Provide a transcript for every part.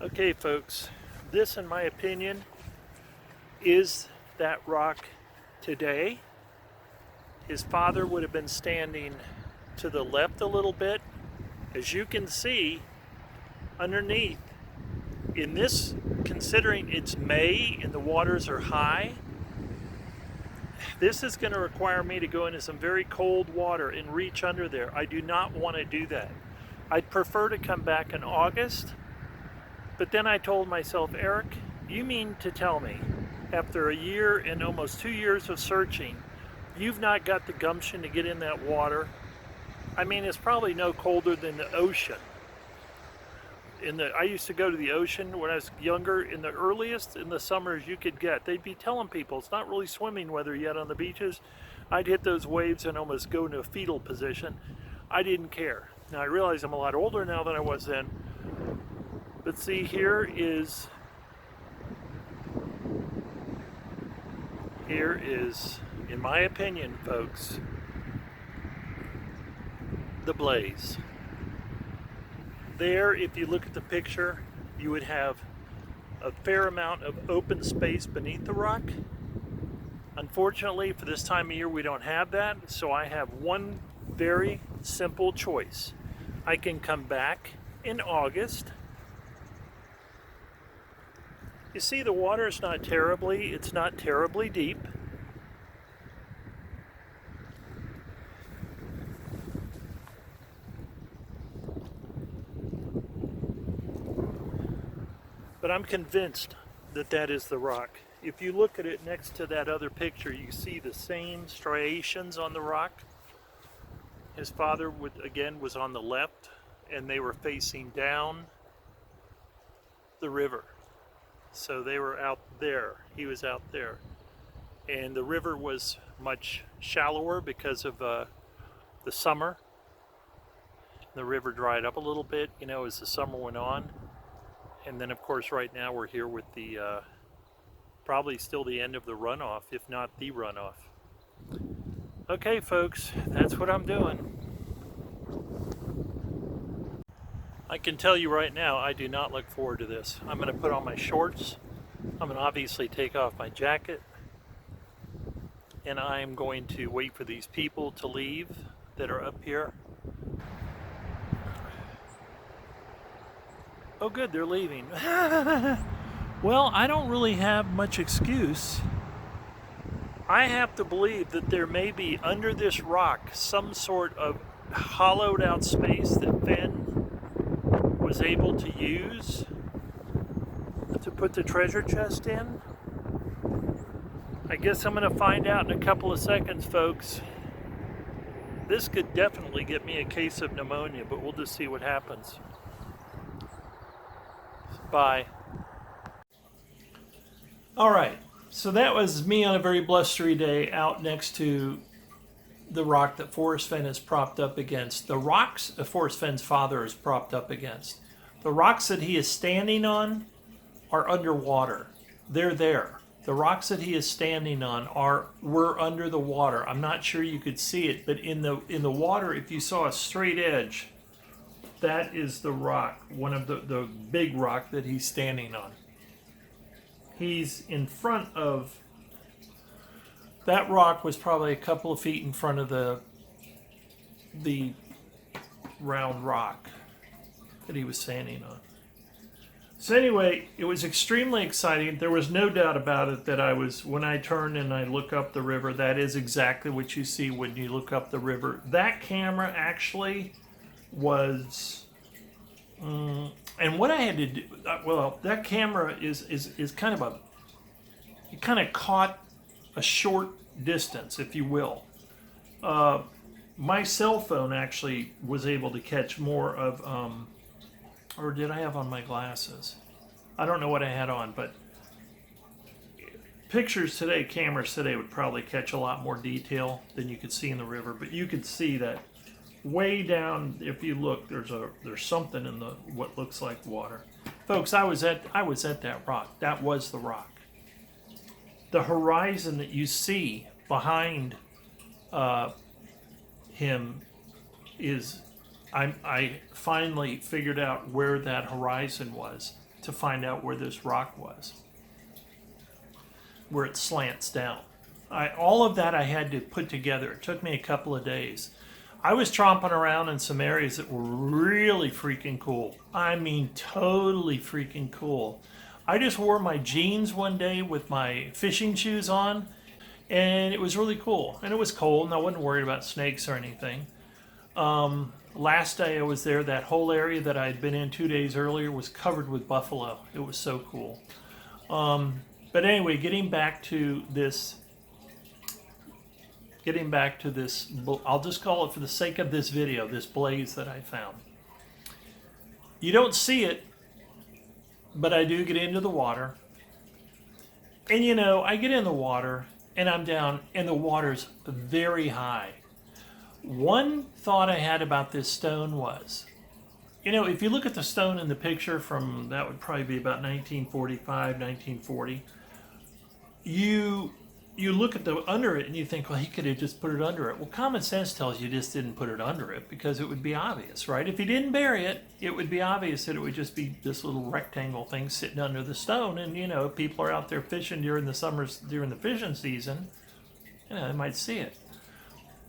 Okay, folks, this, in my opinion, is that rock today. His father would have been standing to the left a little bit. As you can see, underneath, in this, considering it's May and the waters are high, this is going to require me to go into some very cold water and reach under there. I do not want to do that. I'd prefer to come back in August. But then I told myself, Eric, you mean to tell me, after a year and almost 2 years of searching, you've not got the gumption to get in that water? I mean, it's probably no colder than the ocean. I used to go to the ocean when I was younger. In the earliest in the summers you could get, they'd be telling people it's not really swimming weather yet on the beaches. I'd hit those waves and almost go into a fetal position. I didn't care. Now I realize I'm a lot older now than I was then. But see, here is, in my opinion, folks, the blaze. There, if you look at the picture, you would have a fair amount of open space beneath the rock. Unfortunately, for this time of year, we don't have that, so I have one very simple choice. I can come back in August. You see, the water is not terribly deep. But I'm convinced that that is the rock. If you look at it next to that other picture, you see the same striations on the rock. His father was on the left, and they were facing down the river. So they were out there, he was out there. And the river was much shallower because of the summer. The river dried up a little bit, as the summer went on. And then of course right now we're here with the, probably still the end of the runoff, if not the runoff. Okay folks, that's what I'm doing. I can tell you right now, I do not look forward to this. I'm going to put on my shorts. I'm going to obviously take off my jacket. And I'm going to wait for these people to leave that are up here. Oh good, they're leaving. Well, I don't really have much excuse. I have to believe that there may be under this rock some sort of hollowed out space that Fenn was able to use to put the treasure chest in. I guess I'm going to find out in a couple of seconds, folks. This could definitely get me a case of pneumonia, but we'll just see what happens. Bye. All right, so that was me on a very blustery day out next to the rock that Forrest Fenn is propped up against. The rocks Forrest Fenn's father is propped up against. The rocks that he is standing on are underwater. They're there. The rocks that he is standing on were under the water. I'm not sure you could see it, but in the water, if you saw a straight edge, that is the rock, one of the big rock that he's standing on. He's in front of, that rock was probably a couple of feet in front of the round rock that he was standing on. So anyway, it was extremely exciting. There was no doubt about it that when I turned and I look up the river, that is exactly what you see when you look up the river. That camera actually was, and what I had to do, that camera is kind of it kind of caught a short distance, if you will. My cell phone actually was able to catch more of, or did I have on my glasses? I don't know what I had on, but cameras today would probably catch a lot more detail than you could see in the river, but you could see that way down, if you look, there's something in the what looks like water. Folks, I was at that rock. That was the rock. The horizon that you see behind him is, I finally figured out where that horizon was. to find out where this rock was, where it slants down. All of that I had to put together. It took me a couple of days. I was tromping around in some areas that were really freaking cool. I mean, totally freaking cool. I just wore my jeans one day with my fishing shoes on, and it was really cool. And it was cold, and I wasn't worried about snakes or anything. Last day I was there, that whole area that I had been in 2 days earlier was covered with buffalo. It was so cool. But anyway, getting back to this, I'll just call it, for the sake of this video, this blaze that I found. You don't see it, but I do get into the water. And you know, I get in the water and I'm down and the water's very high. One thought I had about this stone was, you know, if you look at the stone in the picture from, that would probably be about 1945, 1940, you look at the under it and you think, well, he could have just put it under it. Well, common sense tells you just didn't put it under it because it would be obvious, right? If he didn't bury it, it would be obvious that it would just be this little rectangle thing sitting under the stone. And, you know, people are out there fishing during the summers, during the fishing season, you know, they might see it.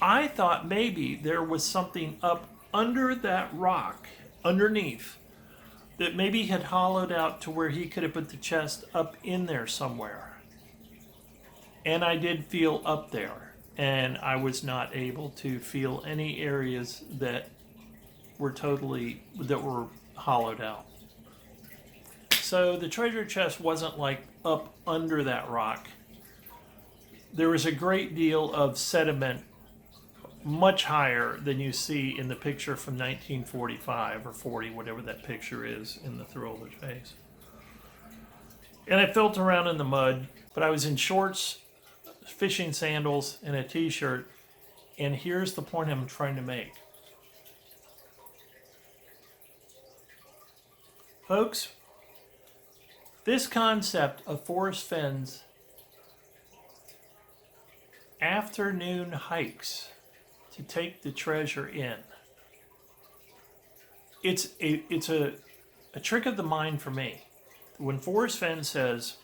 I thought maybe there was something up under that rock, underneath, that maybe had hollowed out to where he could have put the chest up in there somewhere. And I did feel up there, and I was not able to feel any areas that were hollowed out. So the treasure chest wasn't like up under that rock. There was a great deal of sediment, much higher than you see in the picture from 1945 or 40, whatever that picture is in the Thrill of the Chase. And I felt around in the mud, but I was in shorts, fishing sandals, and a t-shirt. And here's the point I'm trying to make. Folks, this concept of Forrest Fenn's afternoon hikes to take the treasure in, it's a trick of the mind for me. When Forrest Fenn says,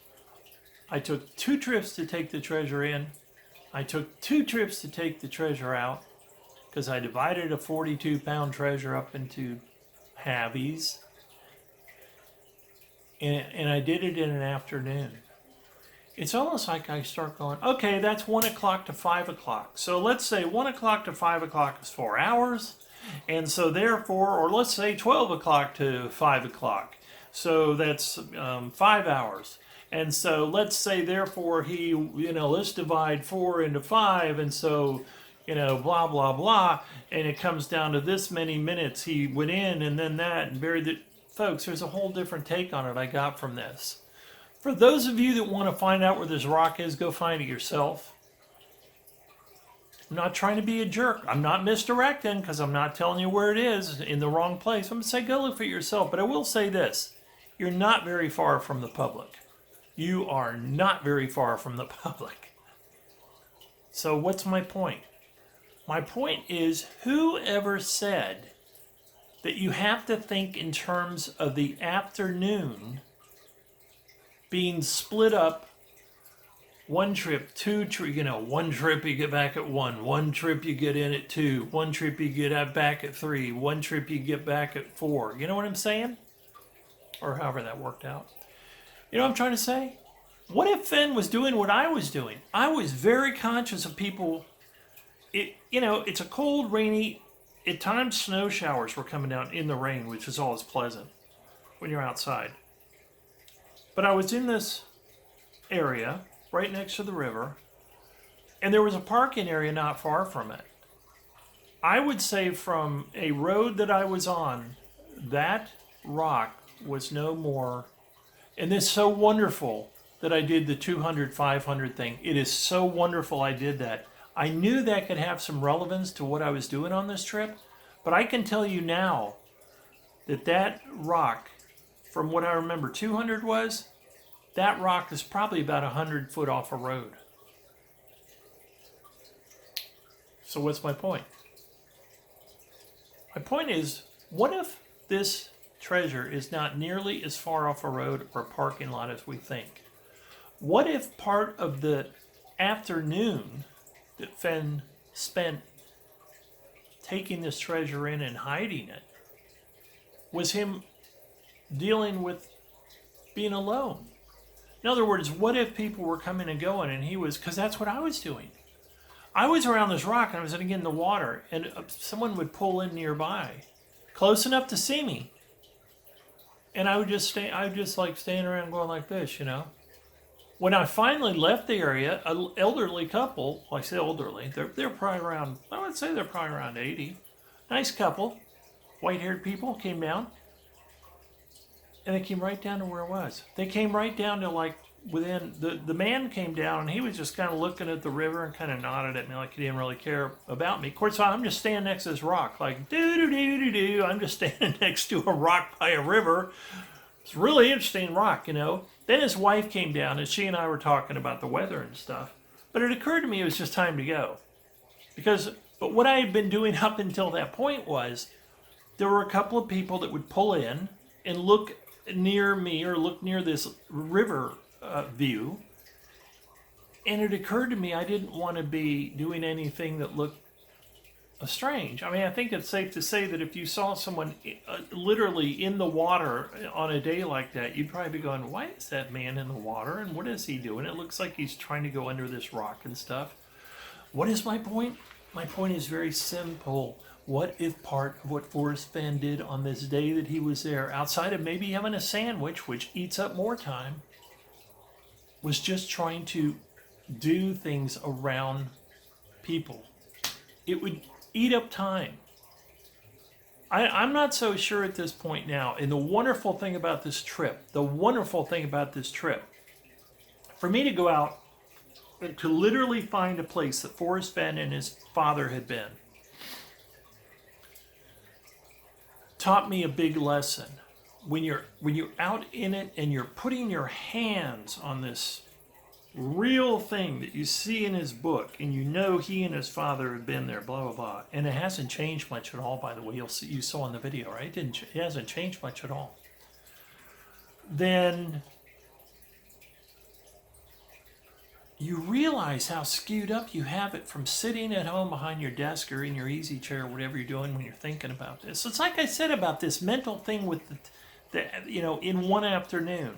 I took 2 trips to take the treasure in, I took 2 trips to take the treasure out, because I divided a 42-pound treasure up into halvies, and I did it in an afternoon. It's almost like I start going, okay, that's 1 o'clock to 5 o'clock. So let's say 1 o'clock to 5 o'clock is 4 hours. And so therefore, or let's say 12 o'clock to 5 o'clock. So that's 5 hours. And so let's say therefore let's divide 4 into 5. And so, blah, blah, blah. And it comes down to this many minutes he went in and then that and buried it. Folks, there's a whole different take on it I got from this. For those of you that want to find out where this rock is, go find it yourself. I'm not trying to be a jerk. I'm not misdirecting because I'm not telling you where it is in the wrong place. I'm going to say go look for it yourself. But I will say this. You're not very far from the public. You are not very far from the public. So what's my point? My point is, whoever said that you have to think in terms of the afternoon being split up, one trip, 2 trips, one trip you get back at 1, one trip you get in at 2, one trip you get back at 3, one trip you get back at 4. You know what I'm saying? Or however that worked out. You know what I'm trying to say? What if Fenn was doing what I was doing? I was very conscious of people. It's a cold, rainy, at times snow showers were coming down in the rain, which is always pleasant when you're outside. But I was in this area right next to the river, and there was a parking area not far from it. I would say from a road that I was on, that rock was no more, and it's so wonderful that I did the 200, 500 thing. It is so wonderful I did that. I knew that could have some relevance to what I was doing on this trip, but I can tell you now that rock, from what I remember 200 was, that rock is probably about 100 foot off a road. So what's my point? My point is, what if this treasure is not nearly as far off a road or a parking lot as we think. What if part of the afternoon that Fenn spent taking this treasure in and hiding it was him dealing with being alone? In other words, what if people were coming and going and he was, because that's what I was doing. I was around this rock and I was going to get in the water and someone would pull in nearby, close enough to see me. And I would just like stand around going like this, you know. When I finally left the area, an elderly couple, well, I say elderly, they're probably around, I would say they're probably around 80. Nice couple, white-haired people came down. And they came right down to where I was. They came right down to like within, the man came down and he was just kind of looking at the river and kind of nodded at me like he didn't really care about me. Of course, I'm just standing next to this rock, like doo-doo-doo-doo-doo. I'm just standing next to a rock by a river. It's a really interesting rock, you know. Then his wife came down and she and I were talking about the weather and stuff. But it occurred to me it was just time to go. But what I had been doing up until that point was there were a couple of people that would pull in and look near me or look near this river view. And it occurred to me I didn't want to be doing anything that looked strange. I mean, I think it's safe to say that if you saw someone literally in the water on a day like that, you'd probably be going, why is that man in the water and what is he doing? It looks like he's trying to go under this rock and stuff. What is my point? My point is very simple. What if part of what Forrest Fenn did on this day that he was there, outside of maybe having a sandwich, which eats up more time, was just trying to do things around people? It would eat up time. I'm not so sure at this point now. And the wonderful thing about this trip, for me to go out and to literally find a place that Forrest Fenn and his father had been, taught me a big lesson. When you're out in it and you're putting your hands on this real thing that you see in his book, and you know he and his father have been there, blah blah blah, and it hasn't changed much at all. By the way, you saw in the video, right? It hasn't changed much at all. Then you realize how skewed up you have it from sitting at home behind your desk or in your easy chair or whatever you're doing when you're thinking about this. It's like I said about this mental thing with the in one afternoon.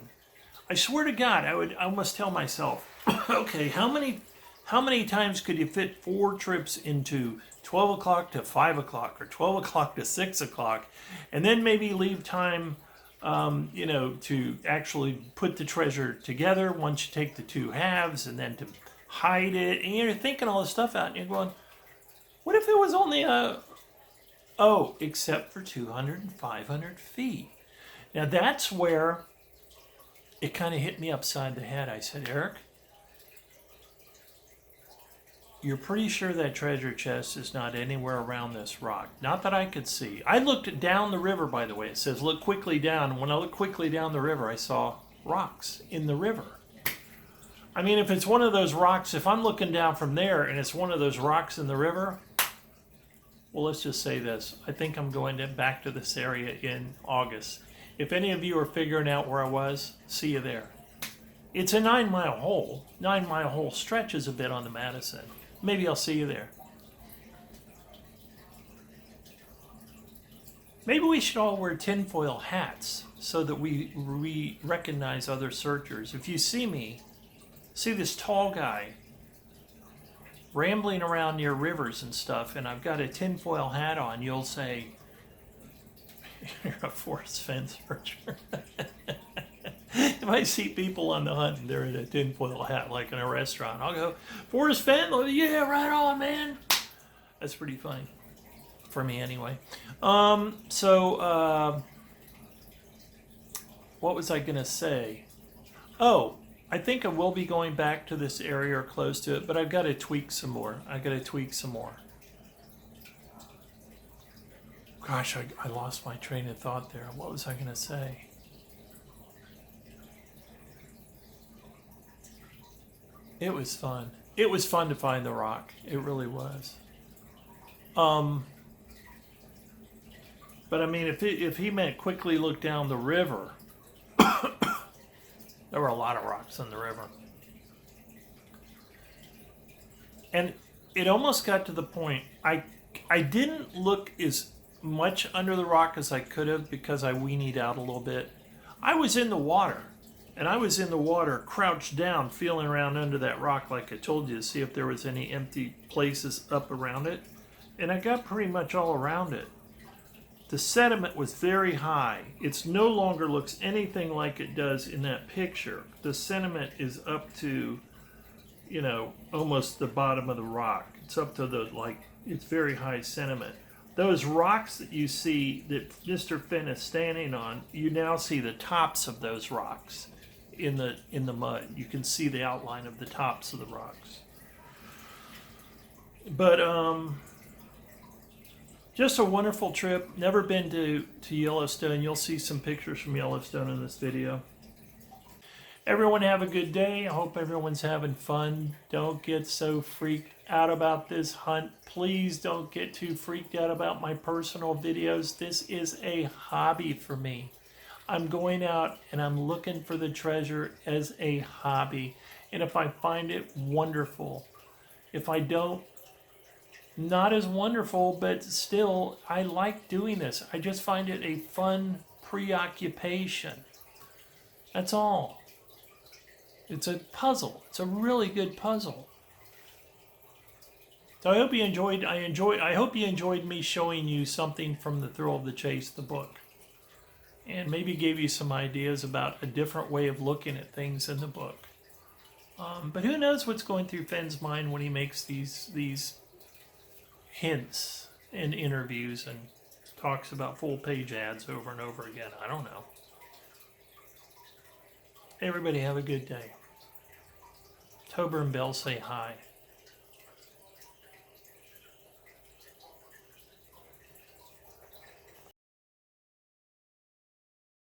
I swear to God, I must tell myself, okay, how many times could you fit 4 trips into 12 o'clock to 5 o'clock or 12 o'clock to 6 o'clock, and then maybe leave time to actually put the treasure together once you take the 2 halves, and then to hide it. And you're thinking all this stuff out, and you're going, what if it was only except for 200 and 500 feet? Now that's where it kind of hit me upside the head. I said, Eric, you're pretty sure that treasure chest is not anywhere around this rock. Not that I could see. I looked down the river, by the way. It says, look quickly down. And when I looked quickly down the river, I saw rocks in the river. I mean, if it's one of those rocks, if I'm looking down from there and it's one of those rocks in the river, well, let's just say this. I think I'm going back to this area in August. If any of you are figuring out where I was, see you there. It's a 9-mile hole. 9-mile hole stretches a bit on the Madison. Maybe I'll see you there. Maybe we should all wear tinfoil hats so that we recognize other searchers. If you see me, see this tall guy rambling around near rivers and stuff, and I've got a tinfoil hat on, you'll say, you're a Forrest Fenn searcher. If I see people on the hunt and they're in a tinfoil hat, like in a restaurant, I'll go, Forrest Fenn? Yeah, right on, man. That's pretty funny. For me, anyway. What was I going to say? Oh, I think I will be going back to this area or close to it, but I've got to tweak some more. Gosh, I lost my train of thought there. What was I going to say? It was fun. It was fun to find the rock. It really was. But I mean, if he meant quickly look down the river, there were a lot of rocks in the river. And it almost got to the point, I didn't look as much under the rock as I could have because I weenied out a little bit. I was in the water, and I was in the water crouched down, feeling around under that rock like I told you to see if there was any empty places up around it. And I got pretty much all around it. The sediment was very high. It no longer looks anything like it does in that picture. The sediment is up to, you know, almost the bottom of the rock. It's up to the, like, it's very high sediment. Those rocks that you see that Mr. Fenn is standing on, you now see the tops of those rocks in the mud. You can see the outline of the tops of the rocks. But just a wonderful trip. Never been to Yellowstone. You'll see some pictures from Yellowstone in this video. Everyone have a good day. I hope everyone's having fun. Don't get so freaked out about this hunt. Please don't get too freaked out about my personal videos. This is a hobby for me. I'm going out and I'm looking for the treasure as a hobby. And if I find it, wonderful. If I don't, not as wonderful, but still, I like doing this. I just find it a fun preoccupation. That's all. It's a puzzle. It's a really good puzzle. So I hope you enjoyed. I hope you enjoyed me showing you something from The Thrill of the Chase, the book, and maybe gave you some ideas about a different way of looking at things in the book. But who knows what's going through Fenn's mind when he makes these hints in interviews and talks about full-page ads over and over again. I don't know. Everybody have a good day. Tober and Belle say hi.